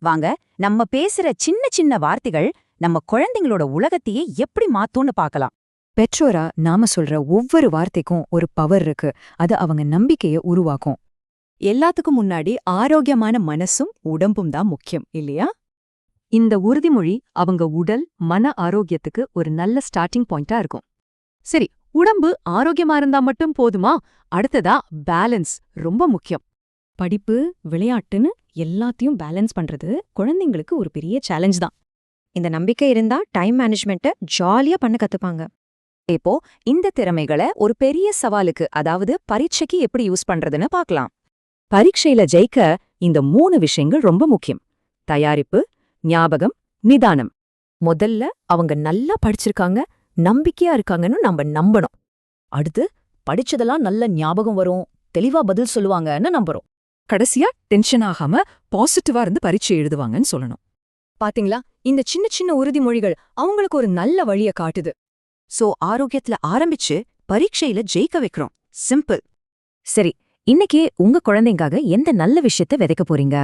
வாங்க நம்ம பேசுற சின்ன சின்ன வார்த்தைகள் நம்ம குழந்தைங்களோட உலகத்தையே எப்படி மாத்தும்னு பார்க்கலாம். பெற்றோரா நாம சொல்ற ஒவ்வொரு வார்த்தைக்கும் ஒரு பவர் இருக்கு. அது அவங்க நம்பிக்கைய உருவாக்கும். எல்லாத்துக்கும் முன்னாடி ஆரோக்கியமான மனசும் உடம்பும் தான் முக்கியம் இல்லையா? இந்த உறுதிமொழி அவங்க உடல் மன ஆரோக்கியத்துக்கு ஒரு நல்ல ஸ்டார்டிங் பாயிண்டா இருக்கும். சரி, உடம்பு ஆரோக்கியமா இருந்தா மட்டும் போதுமா? அடுத்ததா பேலன்ஸ் ரொம்ப முக்கியம். படிப்பு, விளையாட்டுன்னு எல்லாத்தையும் பேலன்ஸ் பண்றது குழந்தைங்களுக்கு ஒரு பெரிய சேலஞ்ச் தான். இந்த நம்பிக்கை இருந்தா டைம் மேனேஜ்மெண்ட்டை ஜாலியா பண்ண கத்துப்பாங்க. இப்போ இந்த திறமைகளை ஒரு பெரிய சவாலுக்கு, அதாவது பரீட்சைக்கு எப்படி யூஸ் பண்றதுன்னு பார்க்கலாம். பரீட்சையில ஜெயிக்க இந்த 3 விஷயங்கள் ரொம்ப முக்கியம்: தயாரிப்பு, ஞாபகம், நிதானம். முதல்ல அவங்க நல்லா படிச்சிருக்காங்க, நம்பிக்கையா இருக்காங்கன்னு நம்ம நம்பணும். அடுத்து படிச்சதெல்லாம் நல்ல ஞாபகம் வரும், தெளிவா பதில் சொல்லுவாங்கன்னு நம்புறோம். கடைசியா டென்ஷன் ஆகாம பாசிட்டிவா இருந்து பரீட்சை எழுதுவாங்கன்னு சொல்லணும். பாத்தீங்களா, இந்த சின்ன சின்ன உறுதிமொழிகள் அவங்களுக்கு ஒரு நல்ல வழிய காட்டுது. சோ ஆரோக்கியத்துல ஆரம்பிச்சு பரீட்சையில ஜெயிக்க வைக்கிறோம். சிம்பிள். சரி, இன்னைக்கு உங்க குழந்தைங்காக எந்த நல்ல விஷயத்தை விதைக்க போறீங்க?